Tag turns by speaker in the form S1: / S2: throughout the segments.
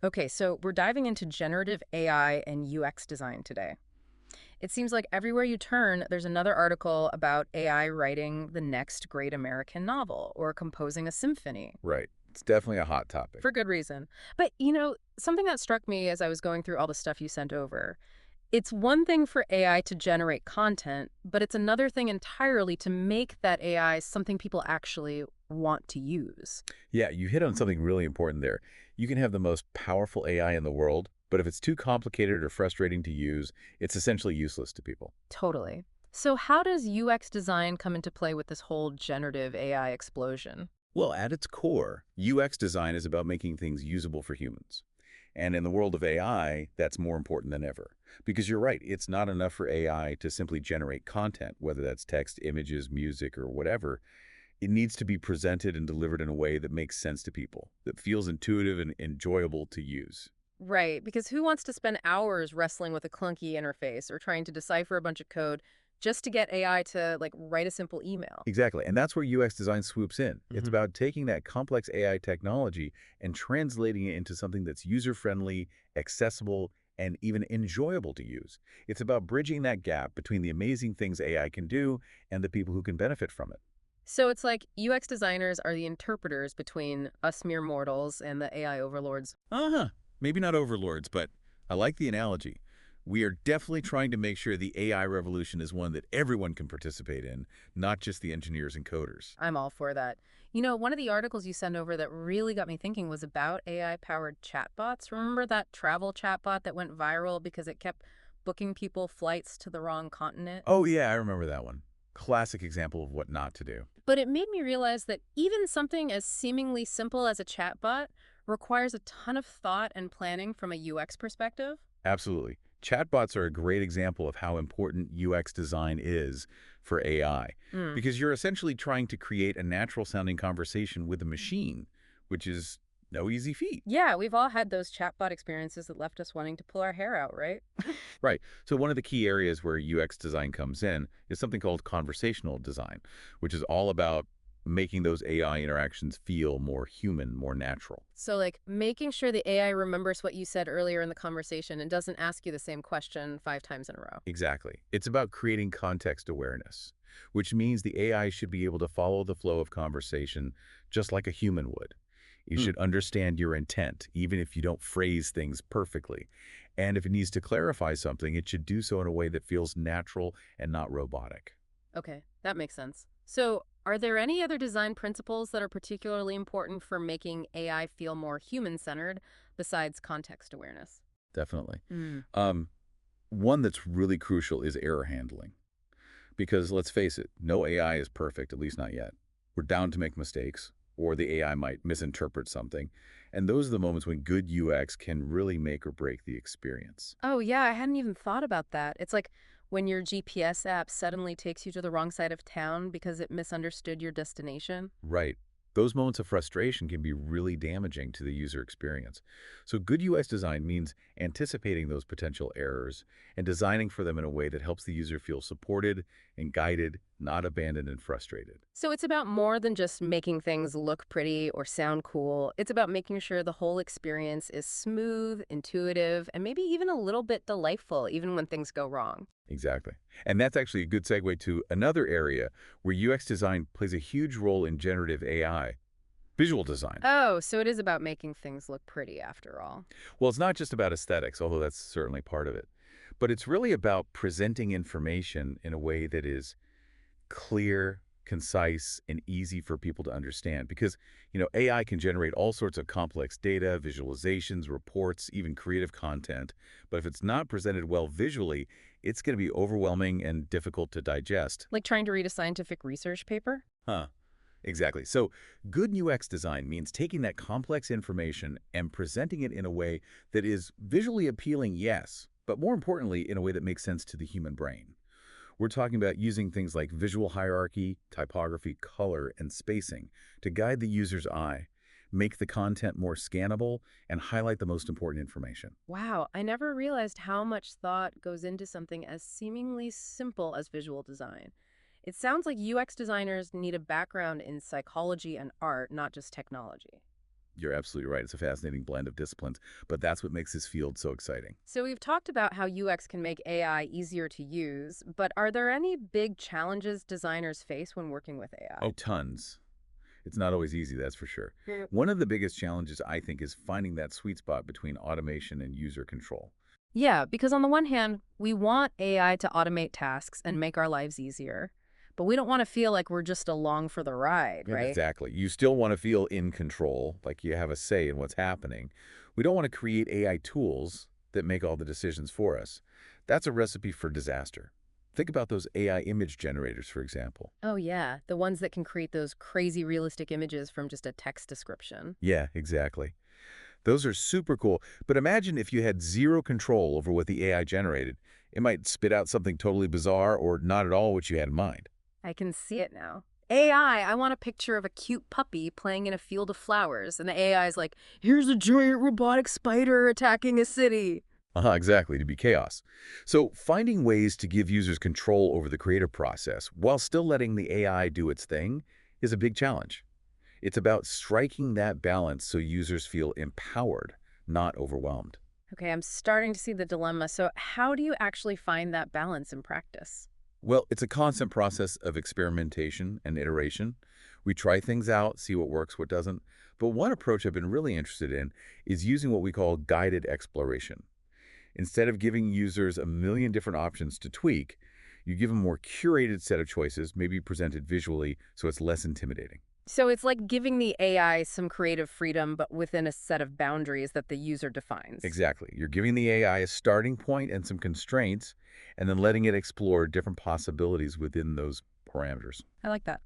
S1: Okay, so we're diving into generative AI and UX design today. It seems like everywhere you turn, there's another article about AI writing the next great American novel or composing a symphony.
S2: Right. It's definitely a hot topic.
S1: For good reason. But, something that struck me as I was going through all the stuff you sent over, it's one thing for AI to generate content, but it's another thing entirely to make that AI something people actually want to use.
S2: Yeah, you hit on something really important there. You can have the most powerful AI in the world, but if it's too complicated or frustrating to use, it's essentially useless to people.
S1: Totally. So, how does UX design come into play with this whole generative AI explosion?
S2: Well, at its core, UX design is about making things usable for humans. And in the world of AI, that's more important than ever. Because you're right, it's not enough for AI to simply generate content, whether that's text, images, music, or whatever. It needs to be presented and delivered in a way that makes sense to people, that feels intuitive and enjoyable to use.
S1: Right, because who wants to spend hours wrestling with a clunky interface or trying to decipher a bunch of code just to get AI to write a simple email?
S2: Exactly. And that's where UX design swoops in. It's
S1: Hmm.
S2: about taking that complex AI technology and translating it into something that's user-friendly, accessible, and even enjoyable to use. It's about bridging that gap between the amazing things AI can do and the people who can benefit from it.
S1: So it's like UX designers are the interpreters between us mere mortals and the AI overlords.
S2: Uh-huh. Maybe not overlords, but I like the analogy. We are definitely trying to make sure the AI revolution is one that everyone can participate in, not just the engineers and coders.
S1: I'm all for that. One of the articles you sent over that really got me thinking was about AI-powered chatbots. Remember that travel chatbot that went viral because it kept booking people flights to the wrong continent?
S2: Oh, yeah, I remember that one. Classic example of what not to do.
S1: But it made me realize that even something as seemingly simple as a chatbot requires a ton of thought and planning from a UX perspective.
S2: Absolutely. Chatbots are a great example of how important UX design is for AI,
S1: Mm.
S2: because you're essentially trying to create a natural-sounding conversation with a machine, which is no easy feat.
S1: Yeah, we've all had those chatbot experiences that left us wanting to pull our hair out, right?
S2: Right. So one of the key areas where UX design comes in is something called conversational design, which is all about making those AI interactions feel more human, more natural.
S1: So, making sure the AI remembers what you said earlier in the conversation and doesn't ask you the same question 5 times in a row.
S2: Exactly. It's about creating context awareness, which means the AI should be able to follow the flow of conversation just like a human would. It
S1: Hmm.
S2: should understand your intent, even if you don't phrase things perfectly. And if it needs to clarify something, it should do so in a way that feels natural and not robotic.
S1: Okay, that makes sense. So, are there any other design principles that are particularly important for making AI feel more human centered besides context awareness?
S2: Definitely.
S1: Hmm.
S2: Um, One that's really crucial is error handling. Because let's face it, no AI is perfect, at least not yet. We're down to make mistakes, or the AI might misinterpret something. And those are the moments when good UX can really make or break the experience.
S1: Oh, yeah, I hadn't even thought about that. It's like when your GPS app suddenly takes you to the wrong side of town because it misunderstood your destination.
S2: Right. Those moments of frustration can be really damaging to the user experience. So good UX design means anticipating those potential errors and designing for them in a way that helps the user feel supported and guided, not abandoned and frustrated.
S1: So it's about more than just making things look pretty or sound cool. It's about making sure the whole experience is smooth, intuitive, and maybe even a little bit delightful, even when things go wrong.
S2: Exactly. And that's actually a good segue to another area where UX design plays a huge role in generative AI, visual design.
S1: Oh, so it is about making things look pretty after all.
S2: Well, it's not just about aesthetics, although that's certainly part of it, but it's really about presenting information in a way that is clear, concise, and easy for people to understand. Because, AI can generate all sorts of complex data, visualizations, reports, even creative content. But if it's not presented well visually, it's going to be overwhelming and difficult to digest.
S1: Like trying to read a scientific research paper?
S2: Huh. Exactly. So good UX design means taking that complex information and presenting it in a way that is visually appealing, yes, but more importantly, in a way that makes sense to the human brain. We're talking about using things like visual hierarchy, typography, color, and spacing to guide the user's eye, make the content more scannable, and highlight the most important information.
S1: Wow, I never realized how much thought goes into something as seemingly simple as visual design. It sounds like UX designers need a background in psychology and art, not just technology.
S2: You're absolutely right. It's a fascinating blend of disciplines, but that's what makes this field so exciting.
S1: So we've talked about how UX can make AI easier to use, but are there any big challenges designers face when working with
S2: Oh,
S1: AI?
S2: tons. It's not always easy, that's for sure.
S1: Yeah.
S2: One of the biggest challenges, I think, is finding that sweet spot between automation and user control.
S1: Yeah, because on the one hand, we want AI to automate tasks and make our lives easier, but we don't want to feel like we're just along for the ride, right?
S2: Exactly. You still want to feel in control, like you have a say in what's happening. We don't want to create AI tools that make all the decisions for us. That's a recipe for disaster. Think about those AI image generators, for example.
S1: Oh, yeah, the ones that can create those crazy realistic images from just a text description.
S2: Yeah, exactly. Those are super cool. But imagine if you had zero control over what the AI generated. It might spit out something totally bizarre or not at all what you had in mind.
S1: I can see it now. AI, I want a picture of a cute puppy playing in a field of flowers, and the AI is like, here's a giant robotic spider attacking a city.
S2: Exactly, to be chaos. So finding ways to give users control over the creative process while still letting the AI do its thing is a big challenge. It's about striking that balance so users feel empowered, not overwhelmed.
S1: Okay, I'm starting to see the dilemma. So, how do you actually find that balance in practice?
S2: Well, it's a constant process of experimentation and iteration. We try things out, see what works, what doesn't. But one approach I've been really interested in is using what we call guided exploration. Instead of giving users a million different options to tweak, you give them a more curated set of choices, maybe presented visually so it's less intimidating.
S1: So, it's like giving the AI some creative freedom, but within a set of boundaries that the user defines.
S2: Exactly. You're giving the AI a starting point and some constraints, and then letting it explore different possibilities within those parameters.
S1: I like that.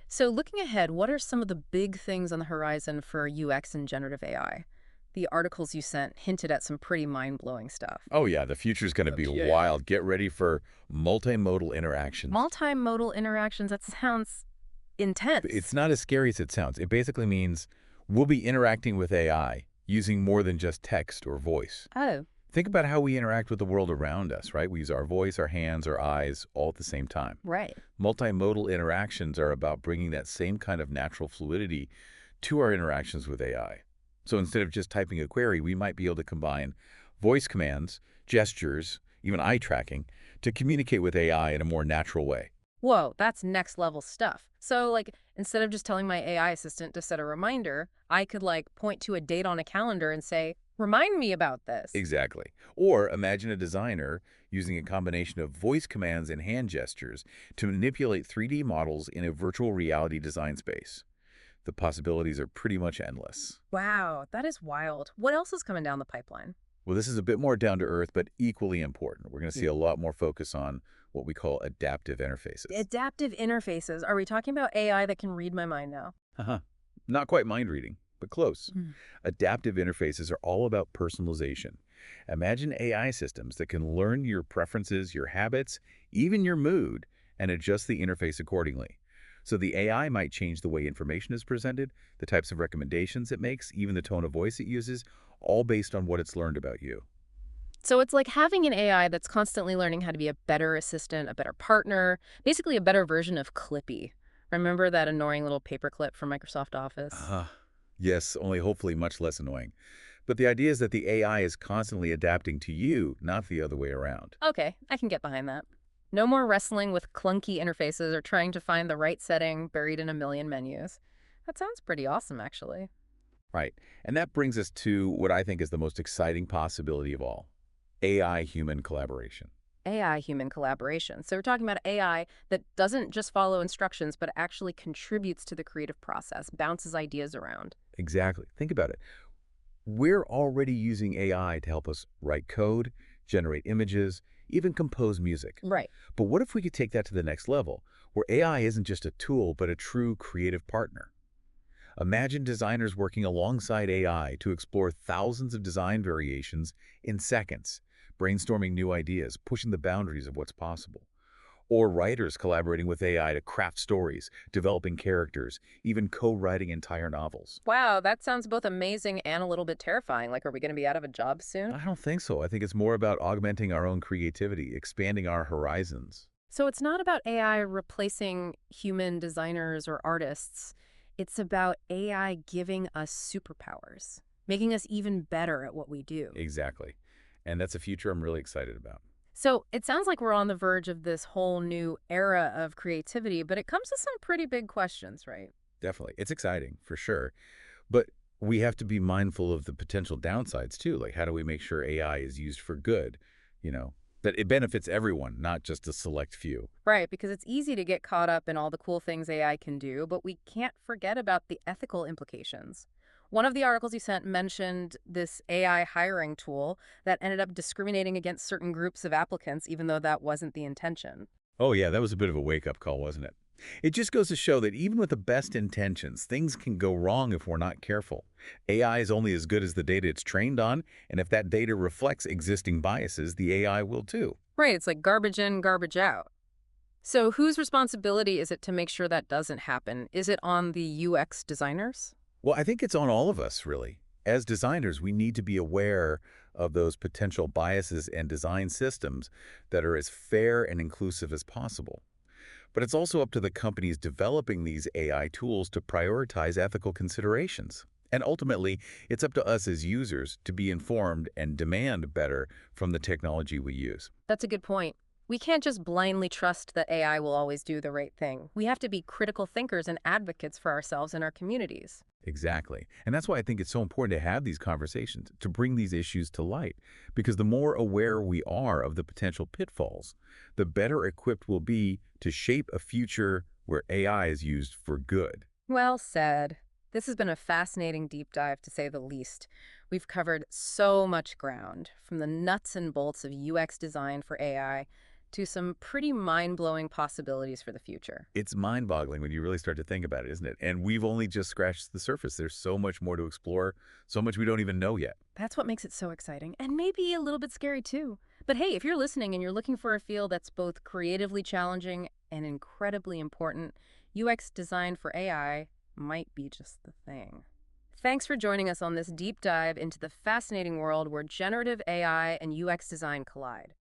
S1: So, looking ahead, what are some of the big things on the horizon for UX and generative AI? The articles you sent hinted at some pretty mind blowing stuff.
S2: Oh yeah, the future is going to be
S1: Yeah.
S2: wild. Get ready for multimodal interactions.
S1: Multimodal interactions, that sounds
S2: It's
S1: intense.
S2: not as scary as it sounds. It basically means we'll be interacting with AI using more than just text or voice.
S1: Oh,
S2: Think about how we interact with the world around us, right? We use our voice, our hands, our eyes, all at the same time.
S1: right.
S2: Multimodal interactions are about bringing that same kind of natural fluidity to our interactions with AI. So instead of just typing a query, we might be able to combine voice commands, gestures, even eye tracking to communicate with AI in a more natural way.
S1: Whoa, that's next level stuff. So, like, instead of just telling my AI assistant to set a reminder, I could, like, point to a date on a calendar and say, remind me about this.
S2: Exactly. Or imagine a designer using a combination of voice commands and hand gestures to manipulate 3D models in a virtual reality design space. The possibilities are pretty much endless.
S1: Wow, that is wild. What else is coming down the pipeline?
S2: Well, this is a bit more down to earth, but equally important. We're going to see
S1: Yeah.
S2: a lot more focus on what we call adaptive interfaces.
S1: Adaptive interfaces. Are we talking about AI that can read my mind now?
S2: Haha. Not quite mind reading, but close.
S1: Mm.
S2: Adaptive interfaces are all about personalization. Imagine AI systems that can learn your preferences, your habits, even your mood, and adjust the interface accordingly. So the AI might change the way information is presented, the types of recommendations it makes, even the tone of voice it uses, all based on what it's learned about you.
S1: So it's like having an AI that's constantly learning how to be a better assistant, a better partner, basically a better version of Clippy. Remember that annoying little paperclip from Microsoft Office?
S2: Ah, yes, only hopefully much less annoying. But the idea is that the AI is constantly adapting to you, not the other way around.
S1: Okay, I can get behind that. No more wrestling with clunky interfaces or trying to find the right setting buried in a million menus. That sounds pretty awesome, actually.
S2: Right. And that brings us to what I think is the most exciting possibility of all, AI-human collaboration.
S1: AI human collaboration. So we're talking about AI that doesn't just follow instructions, but actually contributes to the creative process, bounces ideas around.
S2: Exactly. Think about it. We're already using AI to help us write code, generate images, even compose music.
S1: Right.
S2: But what if we could take that to the next level, where AI isn't just a tool, but a true creative partner? Imagine designers working alongside AI to explore thousands of design variations in seconds, brainstorming new ideas, pushing the boundaries of what's possible. Or writers collaborating with AI to craft stories, developing characters, even co-writing entire novels.
S1: Wow, that sounds both amazing and a little bit terrifying. Like, are we going to be out of a job soon?
S2: I don't think so. I think it's more about augmenting our own creativity, expanding our horizons.
S1: So it's not about AI replacing human designers or artists. It's about AI giving us superpowers, making us even better at what we do.
S2: Exactly. And that's a future I'm really excited about.
S1: So it sounds like we're on the verge of this whole new era of creativity, but it comes with some pretty big questions, right?
S2: Definitely. It's exciting, for sure. But we have to be mindful of the potential downsides too. Like, how do we make sure AI is used for good? You know, that it benefits everyone, not just a select few.
S1: Right, because it's easy to get caught up in all the cool things AI can do, but we can't forget about the ethical implications. One of the articles you sent mentioned this AI hiring tool that ended up discriminating against certain groups of applicants, even though that wasn't the intention.
S2: Oh, yeah, that was a bit of a wake-up call, wasn't it? It just goes to show that even with the best intentions, things can go wrong if we're not careful. AI is only as good as the data it's trained on, and if that data reflects existing biases, the AI will too.
S1: Right, it's like garbage in, garbage out. So, whose responsibility is it to make sure that doesn't happen? Is it on the UX designers?
S2: Well, I think it's on all of us, really. As designers, we need to be aware of those potential biases and design systems that are as fair and inclusive as possible. But it's also up to the companies developing these AI tools to prioritize ethical considerations. And ultimately, it's up to us as users to be informed and demand better from the technology we use.
S1: That's a good point. We can't just blindly trust that AI will always do the right thing. We have to be critical thinkers and advocates for ourselves and our communities.
S2: Exactly. And that's why I think it's so important to have these conversations, to bring these issues to light. Because the more aware we are of the potential pitfalls, the better equipped we'll be to shape a future where AI is used for good.
S1: Well said. This has been a fascinating deep dive, to say the least. We've covered so much ground, from the nuts and bolts of UX design for AI to some pretty mind-blowing possibilities for the future.
S2: It's mind-boggling when you really start to think about it, isn't it? And we've only just scratched the surface. There's so much more to explore, so much we don't even know yet.
S1: That's what makes it so exciting, and maybe a little bit scary too. But hey, if you're listening and you're looking for a field that's both creatively challenging and incredibly important, UX design for AI might be just the thing. Thanks for joining us on this deep dive into the fascinating world where generative AI and UX design collide.